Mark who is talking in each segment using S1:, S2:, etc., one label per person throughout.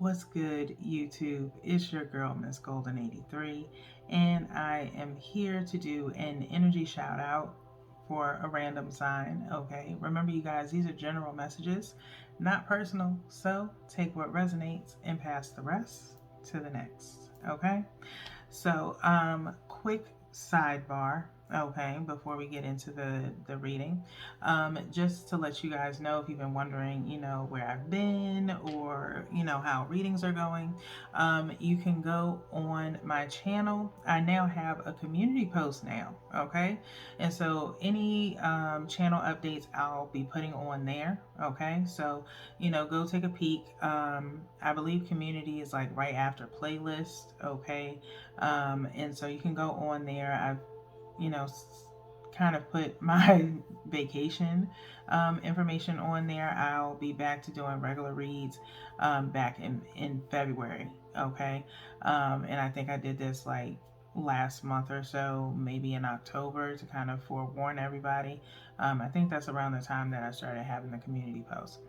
S1: What's good, YouTube? It's your girl, Miss Golden 83, and I am here to do an energy shout out for a random sign. Okay, remember, you guys, these are general messages, not personal. So take what resonates and pass the rest to the next. Okay, so quick sidebar. Okay, before we get into the reading, just to let you guys know, if you've been wondering, where I've been, or how readings are going, you can go on my channel. I now have a community post now. Okay, and so any channel updates I'll be putting on there. Okay, so go take a peek. I believe community is like right after playlist. Okay, and so you can go on there. I've, you know, kind of put my vacation information on there. I'll be back to doing regular reads back in February. Okay, and I think I did this like last month or so, maybe in October, to kind of forewarn everybody. I think that's around the time that I started having the community post.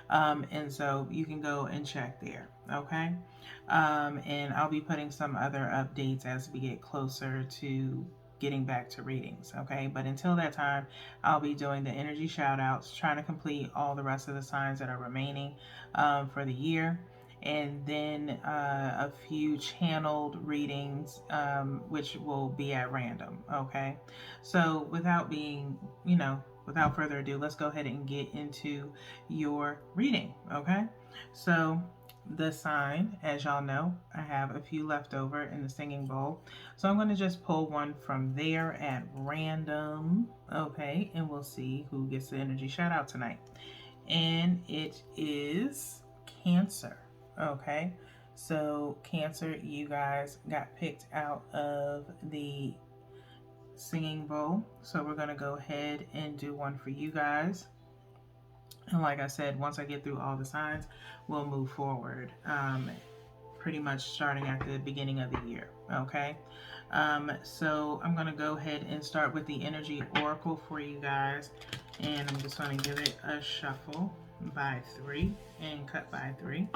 S1: And so you can go and check there. Okay. And I'll be putting some other updates as we get closer to getting back to readings. Okay. But until that time, I'll be doing the energy shout outs, trying to complete all the rest of the signs that are remaining for the year. And then a few channeled readings, which will be at random. Okay. So without further ado, let's go ahead and get into your reading. Okay. So the sign, as y'all know, I have a few left over in the singing bowl. So I'm going to just pull one from there at random. Okay. And we'll see who gets the energy shout out tonight. And it is Cancer. Okay. So Cancer, you guys got picked out of the singing bowl. So we're going to go ahead and do one for you guys. And like I said, once I get through all the signs, we'll move forward. Pretty much starting at the beginning of the year. Okay. So I'm going to go ahead and start with the energy oracle for you guys. And I'm just going to give it a shuffle by 3 and cut by 3.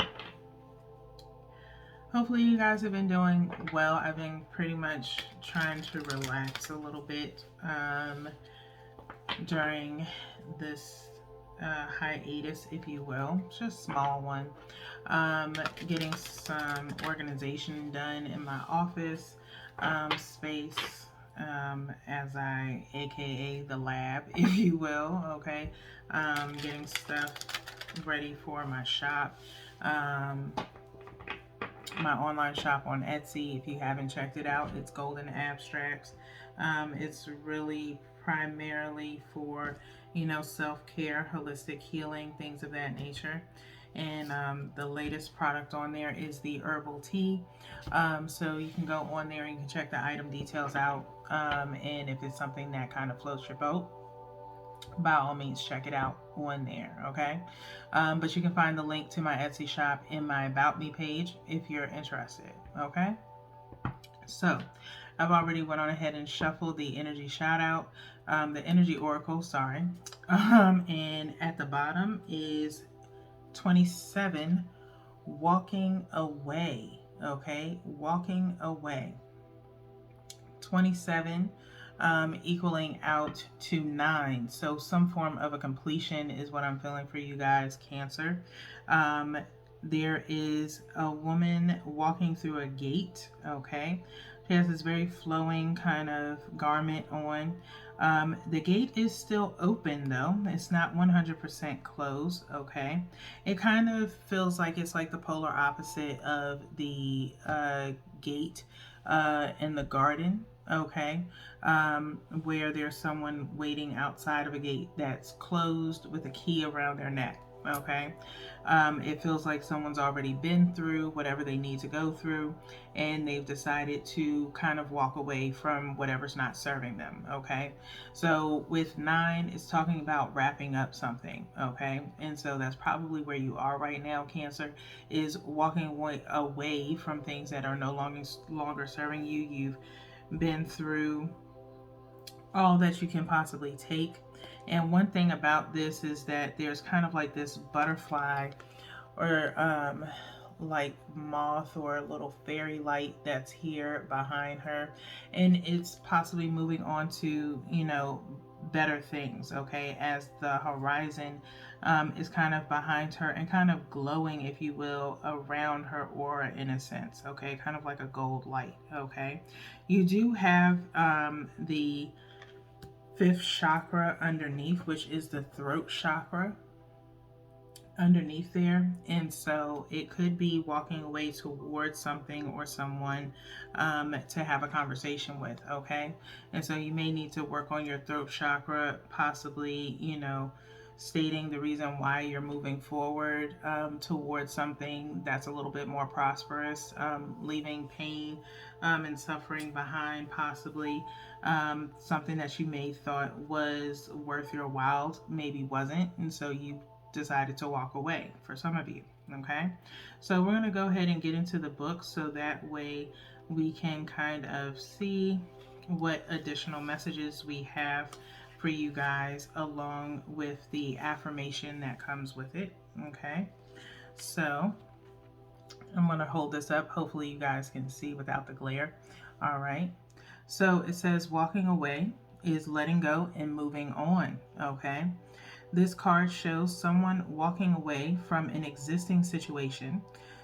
S1: Hopefully you guys have been doing well. I've been pretty much trying to relax a little bit during this hiatus, if you will. It's just a small one. Getting some organization done in my office space, as I, aka the lab, if you will. Okay, getting stuff ready for my shop. My online shop on Etsy. If you haven't checked it out, it's Golden Abstracts. It's really primarily for, self-care, holistic healing, things of that nature. And the latest product on there is the herbal tea. So you can go on there and you can check the item details out. And if it's something that kind of floats your boat, by all means check it out on there. Okay, but you can find the link to my Etsy shop in my About Me page if you're interested. Okay, so I've already went on ahead and shuffled the energy shout out, the energy oracle, sorry. And at the bottom is 27, walking away. Okay, walking away. 27 equaling out to 9. So some form of a completion is what I'm feeling for you guys, Cancer. There is a woman walking through a gate. Okay, she has this very flowing kind of garment on. The gate is still open though. It's not 100% closed. Okay, it kind of feels like it's like the polar opposite of the gate in the garden. Okay, where there's someone waiting outside of a gate that's closed with a key around their neck. Okay, it feels like someone's already been through whatever they need to go through, and they've decided to kind of walk away from whatever's not serving them. Okay, so with 9, it's talking about wrapping up something. Okay, and so that's probably where you are right now, Cancer, is walking away from things that are no longer serving you. You've been through all that you can possibly take. And one thing about this is that there's kind of like this butterfly or like moth or a little fairy light that's here behind her, and it's possibly moving on to, better things, okay, as the horizon is kind of behind her and kind of glowing, if you will, around her aura in a sense, okay, kind of like a gold light, okay. You do have the fifth chakra underneath, which is the throat chakra underneath there, and so it could be walking away towards something or someone to have a conversation with, okay. And so you may need to work on your throat chakra, possibly, stating the reason why you're moving forward towards something that's a little bit more prosperous, leaving pain and suffering behind, possibly something that you may thought was worth your while maybe wasn't, and so you decided to walk away for some of you, okay. So we're going to go ahead and get into the book so that way we can kind of see what additional messages we have for you guys along with the affirmation that comes with it, okay. So I'm going to hold this up, hopefully you guys can see without the glare. All right, so it says walking away is letting go and moving on, okay. This card shows someone walking away from an existing situation.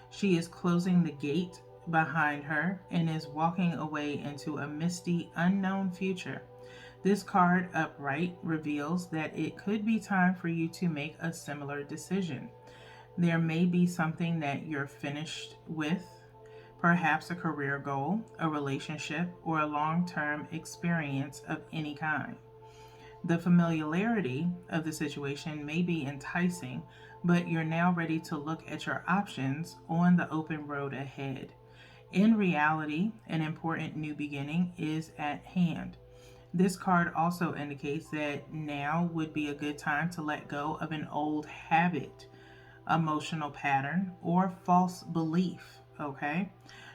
S1: She is closing the gate behind her and is walking away into a misty, unknown future. This card upright reveals that it could be time for you to make a similar decision. There may be something that you're finished with, perhaps a career goal, a relationship, or a long-term experience of any kind. The familiarity of the situation may be enticing, but you're now ready to look at your options on the open road ahead. In reality, an important new beginning is at hand. This card also indicates that now would be a good time to let go of an old habit, emotional pattern, or false belief, okay?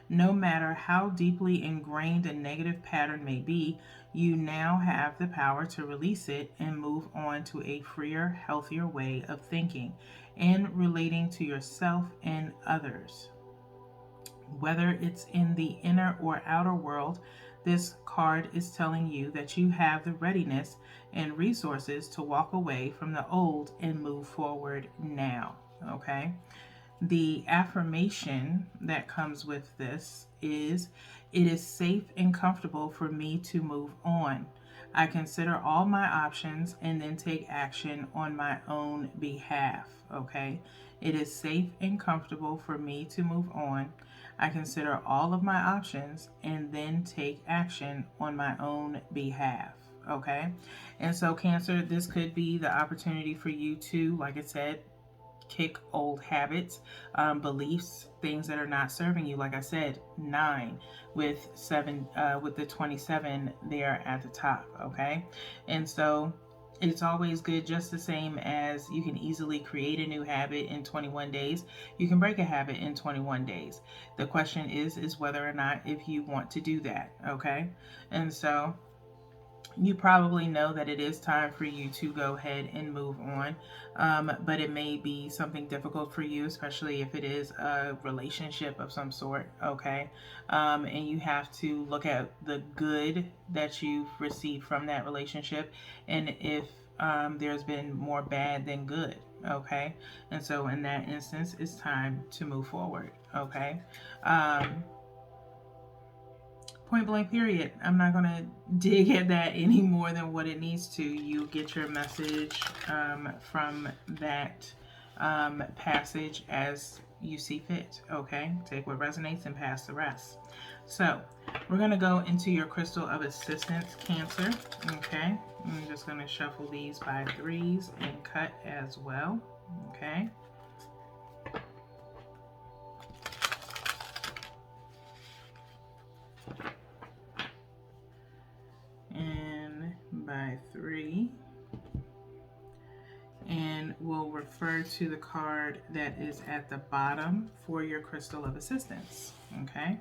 S1: No matter how deeply ingrained a negative pattern may be, you now have the power to release it and move on to a freer, healthier way of thinking and relating to yourself and others. Whether it's in the inner or outer world, this card is telling you that you have the readiness and resources to walk away from the old and move forward now, okay? The affirmation that comes with this is, it is safe and comfortable for me to move on. I consider all my options and then take action on my own behalf. Okay? It is safe and comfortable for me to move on. I consider all of my options and then take action on my own behalf. Okay? And so, Cancer, this could be the opportunity for you to, like I said, kick old habits, beliefs, things that are not serving you. Like I said, 9 with 7, with the 27 there at the top. Okay, and so it's always good, just the same as you can easily create a new habit in 21 days, you can break a habit in 21 days. The question is whether or not if you want to do that. Okay, and so you probably know that it is time for you to go ahead and move on, but it may be something difficult for you, especially if it is a relationship of some sort, okay? And you have to look at the good that you've received from that relationship, and if there's been more bad than good, okay? And so in that instance, it's time to move forward, okay? Point blank, period. I'm not going to dig at that any more than what it needs to. You get your message from that passage as you see fit, okay? Take what resonates and pass the rest. So we're going to go into your crystal of assistance, Cancer, okay? I'm just going to shuffle these by threes and cut as well, okay? And by 3, and we'll refer to the card that is at the bottom for your crystal of assistance. Okay,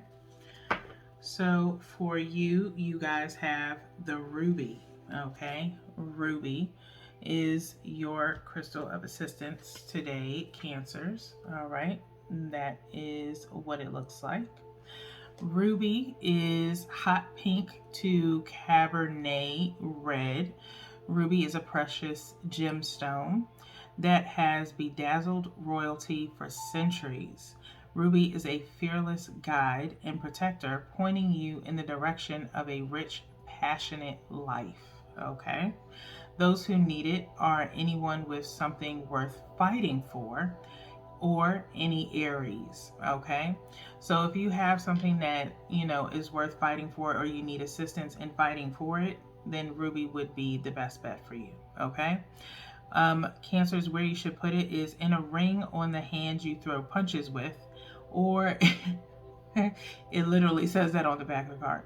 S1: so for you, you guys have the ruby. Okay, ruby is your crystal of assistance today, Cancers. All right, That is what it looks like. Ruby is hot pink to Cabernet red. Ruby is a precious gemstone that has bedazzled royalty for centuries. Ruby is a fearless guide and protector, pointing you in the direction of a rich, passionate life. Okay? Those who need it are anyone with something worth fighting for, or any Aries. Okay, so if you have something that is worth fighting for, or you need assistance in fighting for it, then Ruby would be the best bet for you. Okay. Cancers, where you should put it is in a ring on the hand you throw punches with, or it literally says that on the back of the card,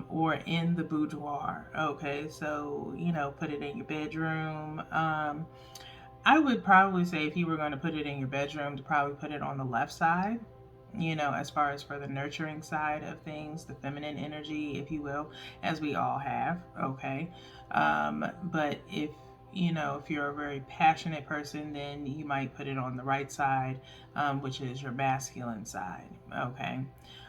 S1: or in the boudoir. Okay, so put it in your bedroom. I would probably say, if you were going to put it in your bedroom, to probably put it on the left side, as far as for the nurturing side of things, the feminine energy, if you will, as we all have. Okay. But if you're a very passionate person, then you might put it on the right side, which is your masculine side. Okay.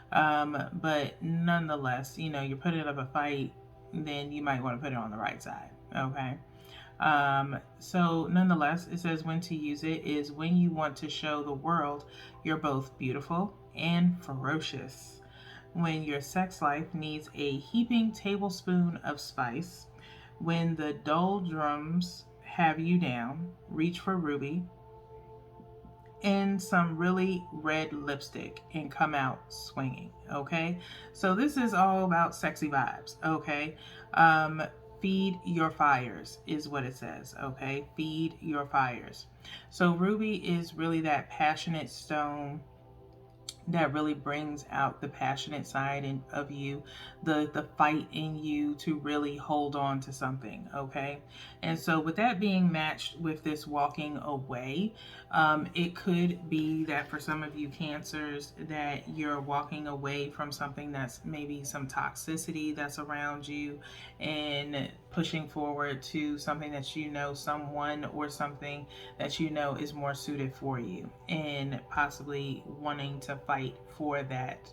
S1: But nonetheless, you're putting up a fight, then you might want to put it on the right side. Okay. So nonetheless, it says when to use it is when you want to show the world you're both beautiful and ferocious. When your sex life needs a heaping tablespoon of spice. When the doldrums have you down, reach for Ruby and some really red lipstick and come out swinging. Okay, so this is all about sexy vibes. Okay. Feed your fires is what it says. Okay, feed your fires. So Ruby is really that passionate stone that really brings out the passionate side of you, the fight in you to really hold on to something. Okay, and so with that being matched with this walking away, it could be that for some of you cancers, that you're walking away from something that's maybe some toxicity that's around you, and pushing forward to something that someone or something that is more suited for you, and possibly wanting to fight for that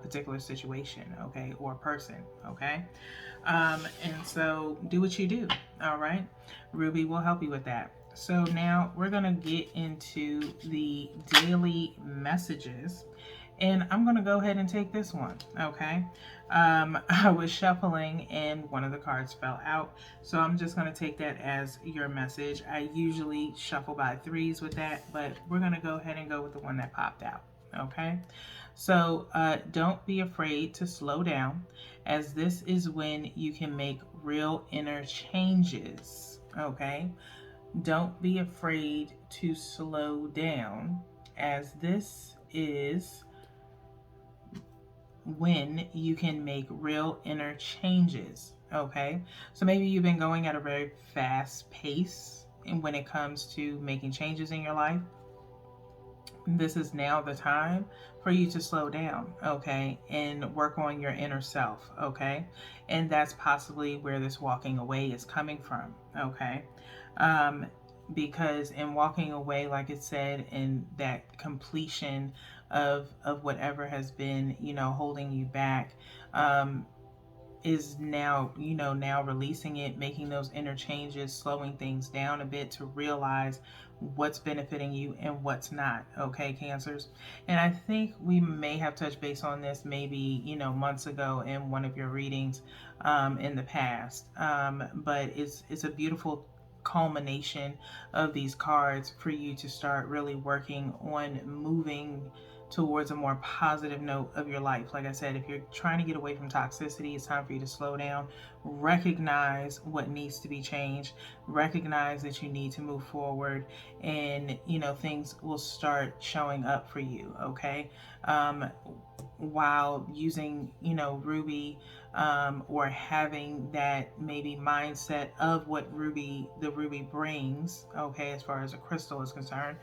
S1: particular situation, okay, or person. Okay. And so do what you do. All right, Ruby will help you with that. So now we're going to get into the daily messages, and I'm going to go ahead and take this one. Okay. I was shuffling and one of the cards fell out, so I'm just going to take that as your message. I usually shuffle by threes with that, but we're going to go ahead and go with the one that popped out. Okay. So don't be afraid to slow down, as this is when you can make real inner changes. Okay. Don't be afraid to slow down, as this is when you can make real inner changes. Okay. So maybe you've been going at a very fast pace when it comes to making changes in your life. This is now the time for you to slow down, okay, and work on your inner self, okay? And that's possibly where this walking away is coming from, okay? Because in walking away, like it said, in that completion of whatever has been, holding you back, is now, now releasing it, making those inner changes, slowing things down a bit to realize what's benefiting you and what's not. Okay, cancers. And I think we may have touched base on this maybe, months ago in one of your readings in the past. But it's a beautiful culmination of these cards for you to start really working on moving towards a more positive note of your life. Like I said, if you're trying to get away from toxicity, it's time for you to slow down, recognize what needs to be changed, recognize that you need to move forward, and things will start showing up for you. Okay. While using Ruby, or having that maybe mindset of what the Ruby brings, okay, as far as a crystal is concerned,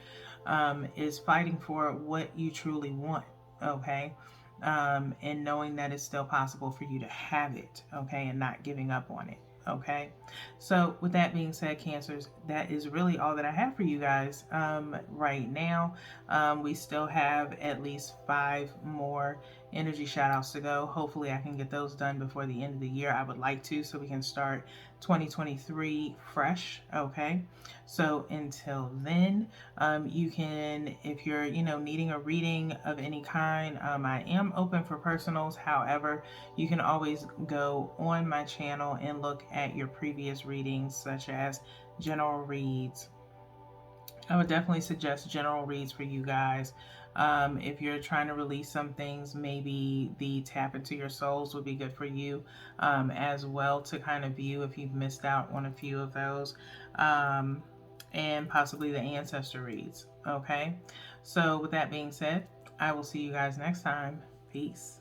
S1: is fighting for what you truly want, okay, and knowing that it's still possible for you to have it, okay, and not giving up on it, Okay, so with that being said, Cancers, that is really all that I have for you guys right now. We still have at least 5 more energy shout outs to go. Hopefully, I can get those done before the end of the year. I would like to, so we can start 2023 fresh. Okay, so until then, you can, if you're, needing a reading of any kind, I am open for personals. However, you can always go on my channel and look at your previous readings, such as general reads. I would definitely suggest general reads for you guys. If you're trying to release some things, maybe the Tap Into Your Souls would be good for you as well, to kind of view if you've missed out on a few of those. And possibly the ancestor reads. Okay, so with that being said, I will see you guys next time. Peace.